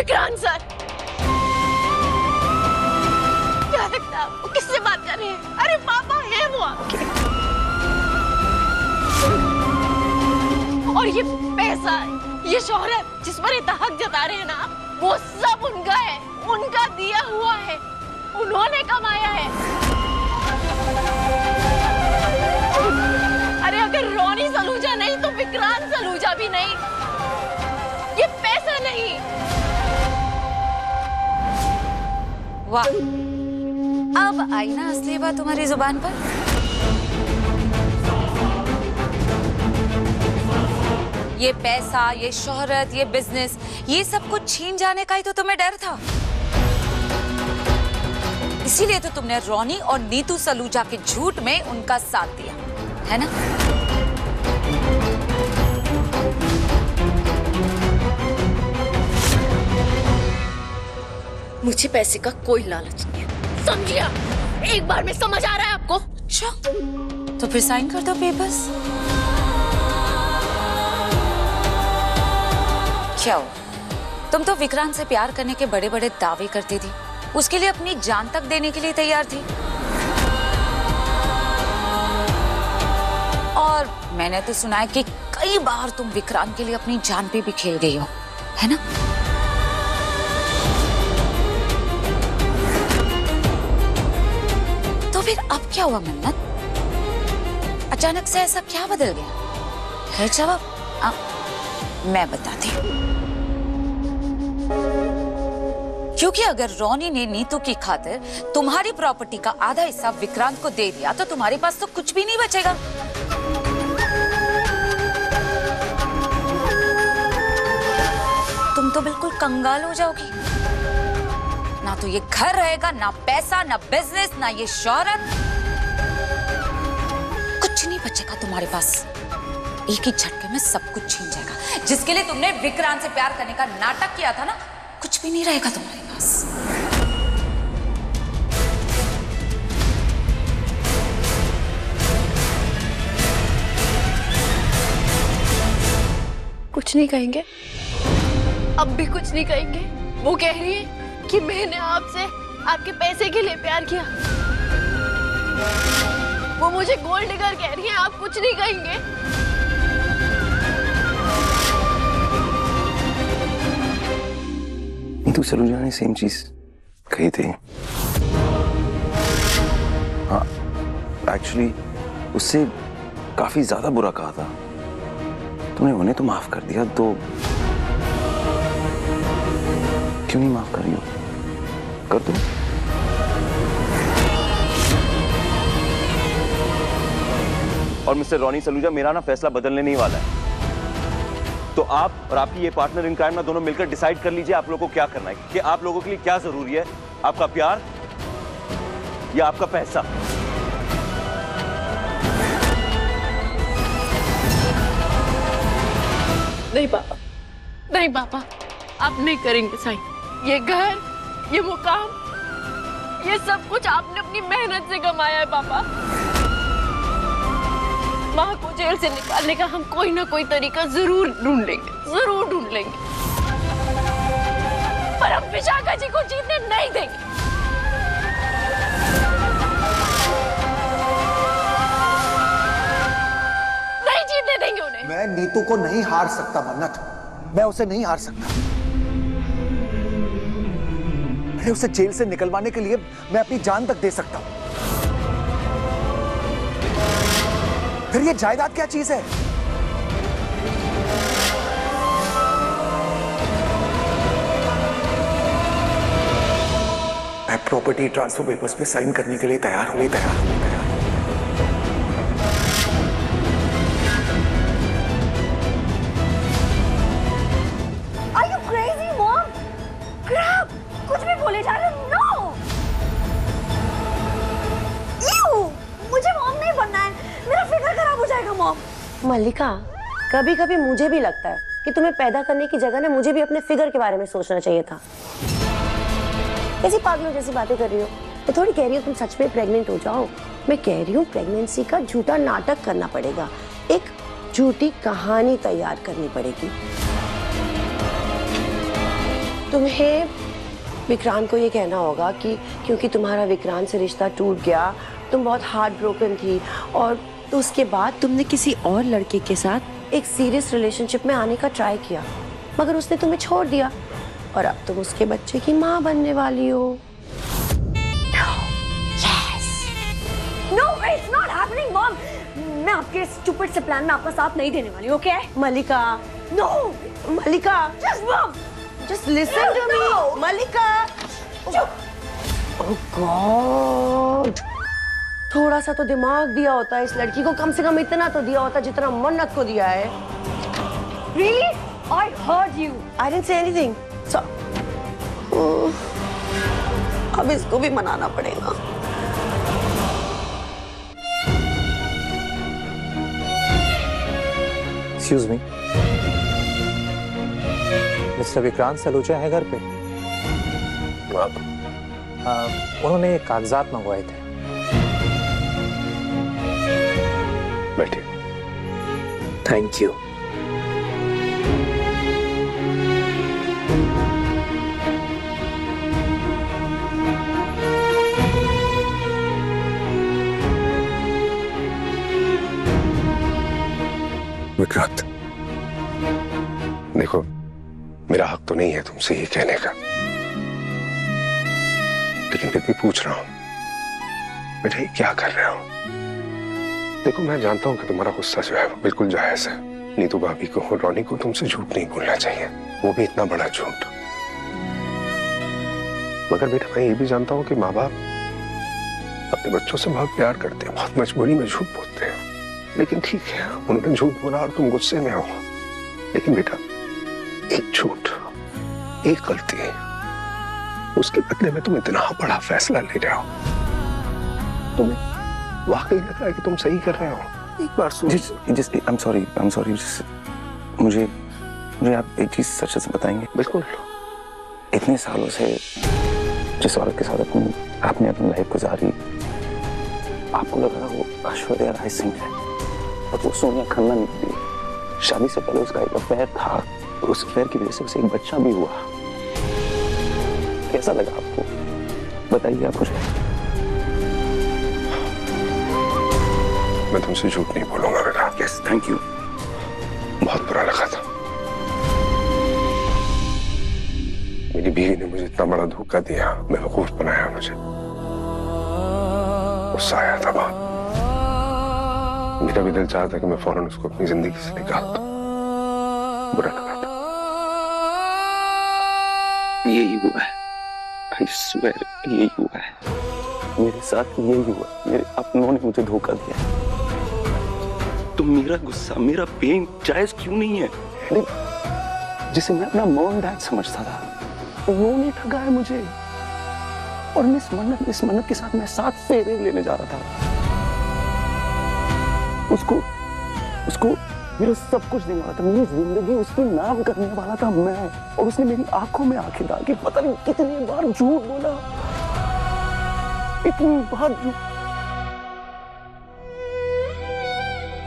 Vikrant sir, क्या लगता है आपको? किससे बात कर रहे हैं? अरे पापा है वो आपके। और ये पैसा, ये शोहरत जिस पर इतना हक जता रहे हैं ना, वो सब उनका है, उनका दिया हुआ है, उन्होंने कमाया है। अरे अगर रोनी सलूजा नहीं तो विक्रांत सलूजा भी नहीं। ये पैसा नहीं। वाह, अब आई ना असली बात तुम्हारी जुबान पर। ये पैसा, ये शोहरत, ये बिजनेस, ये सब कुछ छीन जाने का ही तो तुम्हें डर था। इसीलिए तो तुमने रोनी और नीतू सलूजा के झूठ में उनका साथ दिया, है ना? मुझे पैसे का कोई लालच नहीं है, समझिया? एक बार में समझ आ रहा है आपको? अच्छा, तो फिर साइन कर दो पेपर्स। क्या हो, तुम तो विक्रांत से प्यार करने के बड़े बड़े दावे करती थी, उसके लिए अपनी जान तक देने के लिए तैयार थी। और मैंने तो सुना है कि कई बार तुम विक्रांत के लिए अपनी जान पे भी खेल गई हो, है ना? तो फिर अब क्या हुआ मन्नत? अचानक से ऐसा क्या बदल गया? है जवाब? मैं बताती हूँ। क्योंकि अगर रोनी ने नीतू की खातिर तुम्हारी प्रॉपर्टी का आधा हिस्सा विक्रांत को दे दिया तो तुम्हारे पास तो कुछ भी नहीं बचेगा। तुम तो बिल्कुल कंगाल हो जाओगी। ना तो ये घर रहेगा, ना पैसा, ना बिजनेस, ना ये शोहरत, कुछ नहीं बचेगा तुम्हारे पास। एक ही झटके में सब कुछ छीन जाएगा। जिसके लिए तुमने विक्रांत से प्यार करने का नाटक किया था ना, कुछ भी नहीं रहेगा तुम्हारे पास। कुछ नहीं कहेंगे? अब भी कुछ नहीं कहेंगे? वो कह रही है कि मैंने आपसे आपके पैसे के लिए प्यार किया। वो मुझे गोल्ड डिगर कह रही है, आप कुछ नहीं कहेंगे? नीतू सलूजा ने सेम चीज कही थी। हाँ, एक्चुअली उससे काफी ज्यादा बुरा कहा था। तुमने उन्हें तो माफ कर दिया, तो क्यों नहीं माफ कर रही हो? कर दो। और मिस्टर रोनी सलूजा, मेरा ना फैसला बदलने नहीं वाला है। तो आप और आपकी ये पार्टनर इन क्राइम ना दोनों मिलकर डिसाइड कर लीजिए आप लोगों को क्या करना है, कि आप लोगों के लिए क्या जरूरी है, आपका प्यार या आपका पैसा। नहीं पापा, नहीं पापा, आप नहीं करेंगे साइन। ये घर, ये मुकाम, ये सब कुछ आपने अपनी मेहनत से कमाया है पापा। माँ को जेल से निकालने का हम कोई ना कोई तरीका जरूर ढूंढ लेंगे, जरूर ढूंढ लेंगे, पर हम विशाखा जी को जीतने नहीं देंगे। नहीं जीतने देंगे उन्हें। मैं नीतू को नहीं हार सकता मन्नत, मैं उसे नहीं हार सकता। अरे उसे जेल से निकलवाने के लिए मैं अपनी जान तक दे सकता हूं। फिर ये जायदाद क्या चीज है? मैं प्रॉपर्टी ट्रांसफर पेपर्स पे साइन करने के लिए तैयार हूं, तैयार। Are you crazy, Mom? Crap! कुछ भी बोले जा रहे हो? No! Ew! मुझे मॉम नहीं बनना है, मेरा फिगर खराब हो जाएगा मॉम। मल्लिका, कभी कभी मुझे भी लगता है कि तुम्हें पैदा करने की जगह ना मुझे भी अपने फिगर के बारे में सोचना चाहिए था। कैसी पागलों जैसी बातें कर रही हो? मैं थोड़ी कह रही हूँ तुम सच में प्रेग्नेंट हो जाओ। मैं कह रही हूँ प्रेगनेंसी का झूठा नाटक करना पड़ेगा, एक झूठी कहानी तैयार करनी पड़ेगी। तुम्हें विक्रांत को ये कहना होगा कि क्योंकि तुम्हारा विक्रांत से रिश्ता टूट गया, तुम बहुत हार्ट ब्रोकन थी और उसके बाद तुमने किसी और लड़के के साथ एक सीरियस रिलेशनशिप में आने का ट्राई किया, मगर उसने तुम्हें छोड़ दिया और अब तुम उसके बच्चे की माँ बनने वाली हो। No, it's not happening, Mom. मैं आपके स्टूपिड से प्लान में आपका साथ नहीं देने वाली हूँ, okay? Malika, No, Malika, just Mom. just listen to me, Malika. Oh God, थोड़ा सा तो दिमाग दिया होता है इस लड़की को, कम से कम इतना तो दिया होता जितना मन्नत को दिया है। Really? I heard you. I didn't say anything. So, अब इसको भी मनाना पड़ेगा। Excuse me. Mister Vikrant Saluja है घर पे? उन्होंने कागजात मंगवाए थे। बैठिए। Thank you. विक्रांत, देखो, मेरा हक तो नहीं है तुमसे ये कहने का, लेकिन फिर भी पूछ रहा हूं, बेटा ये क्या कर रहे हो? देखो, मैं जानता हूं कि तुम्हारा गुस्सा जो है वो बिल्कुल जायज है। नीतू भाभी को और रॉनी को तुमसे झूठ नहीं बोलना चाहिए, वो भी इतना बड़ा झूठ। मगर बेटा मैं ये भी जानता हूं कि माँ बाप अपने बच्चों से बहुत प्यार करते हैं, बहुत मजबूरी में झूठ बोलते हैं। लेकिन ठीक है, उन्होंने झूठ बोला और तुम गुस्से में हो, लेकिन बेटा एक झूठ, एक गलती, उसके बदले में तुम इतना बड़ा फैसला ले रहे हो। तुम्हें वाकई लग रहा है कि तुम सही कर रहे हो? एक बार सुन। I'm sorry, मुझे आप एक चीज सच से बताएंगे? बिल्कुल। इतने सालों से जिस औरत के साथ आपने अपनी लाइफ गुजारी, आपको लग रहा वो ऐश्वर्या राय सिंह है और वो सोनिया खन्ना निकली। शादी से पहले उसका एक अफेयर था और उस अफेयर की वजह से उसे एक बच्चा भी हुआ। कैसा लगा आपको? बताइए आप मुझे। मैं तुमसे झूठ नहीं बोलूंगा बेटा। Yes, thank you. बहुत बुरा लगा था, मेरी बीवी ने मुझे इतना बड़ा धोखा दिया, बेवकूफ बनाया मुझे। गुस्सा आया था बहुत, मेरा भी दिल चाहता कि मैं फौरन उसको अपनी जिंदगी से निकाल दूं। बुरा लगा था। यही हुआ है, I swear, यही हुआ है मेरे साथ, यही हुआ। मेरे अपनों ने मुझे धोखा दिया। तो मेरा गुस्सा, मेरा पेन जायज क्यों नहीं है? जिसे मैं अपना मॉम डैड समझता था, उन्होंने ठगा है मुझे। और मिस मन्नत के साथ मैं 7 फेरे लेने जा रहा था। उसको मेरा सब कुछ देने वाला था, मेरी जिंदगी उसके नाम करने वाला था मैं। और उसने मेरी आंखों में आंखें डाल के पता नहीं कितनी बार झूठ बोला, इतनी बार झूठ।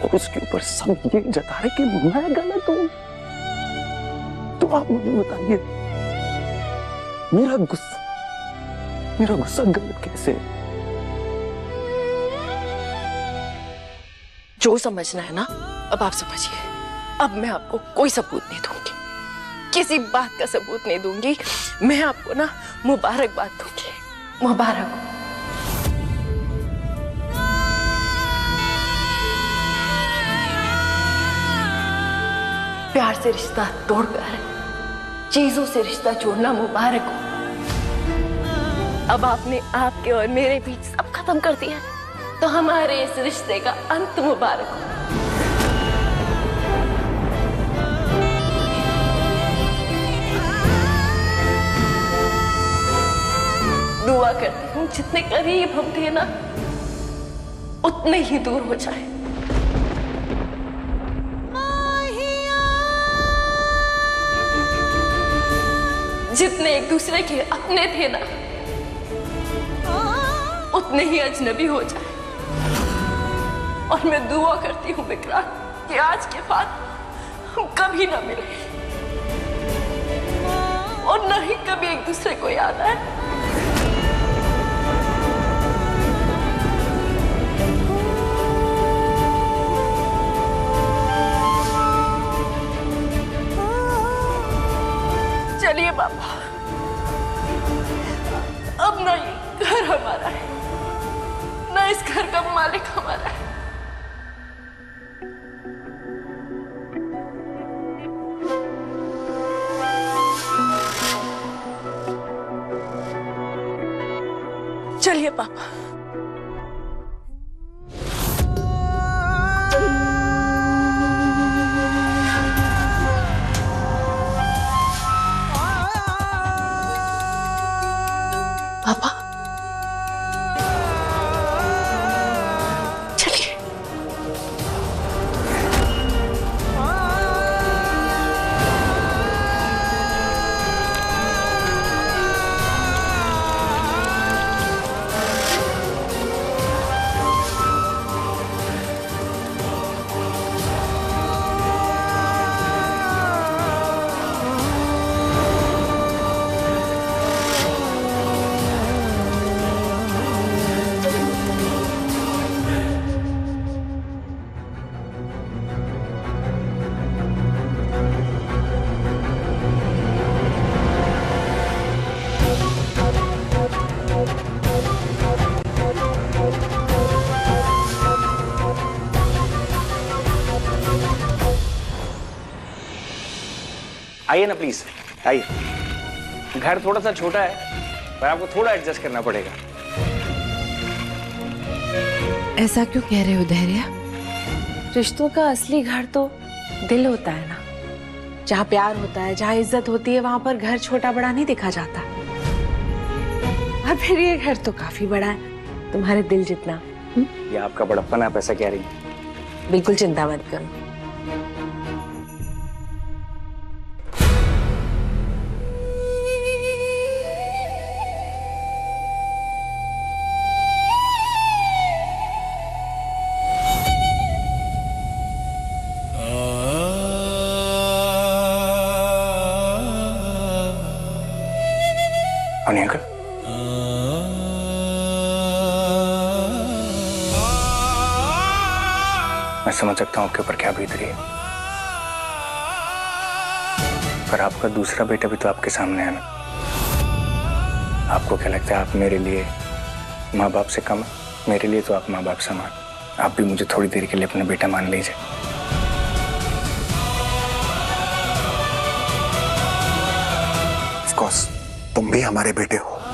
और उसके ऊपर सब ये जता रहे कि मैं गलत हूं। तो आप मुझे बताइए, मेरा गुस्सा गलत कैसे है? जो समझना है ना, अब आप समझिए। अब मैं आपको कोई सबूत नहीं दूंगी, किसी बात का सबूत नहीं दूंगी। मैं आपको ना मुबारकबाद दूंगी। मुबारक हो। प्यार से रिश्ता तोड़कर चीजों से रिश्ता जोड़ना मुबारक हो। अब आपने आपके और मेरे बीच सब खत्म कर दिया, तो हमारे इस रिश्ते का अंत मुबारक हो। दुआ करती हूँ जितने करीब हम थे ना, उतने ही दूर हो जाए। जितने एक दूसरे के अपने थे ना, उतने ही अजनबी हो जाए। और मैं दुआ करती हूँ विक्रांत कि आज के बाद हम कभी ना मिले। और न ही कभी एक दूसरे को याद आए। चलिए पापा, अब ना ये घर हमारा है, ना इस घर का मालिक हमारा है। चलिए पापा। पापा चलिए। आइए ना प्लीज, आइए। घर थोड़ा सा छोटा है पर आपको थोड़ा एडजस्ट करना पड़ेगा। ऐसा क्यों कह रहे हो धैर्य? रिश्तों का असली घर तो दिल होता है ना। जहाँ प्यार होता है, जहाँ इज्जत होती है, वहां पर घर छोटा बड़ा नहीं देखा जाता। और फिर ये घर तो काफी बड़ा है, तुम्हारे दिल जितना। ये आपका बड़प्पन, आप ऐसा कह रही हैं? बिल्कुल चिंता मत करो। अनी अंकल, मैं समझ सकता हूं आपके ऊपर क्या बीत रही है, पर आपका दूसरा बेटा भी तो आपके सामने है ना। आपको क्या लगता है आप मेरे लिए माँ बाप से कम है? मेरे लिए तो आप माँ बाप समान। आप भी मुझे थोड़ी देर के लिए अपना बेटा मान लीजिए। ऑफ कोर्स तुम भी हमारे बेटे हो।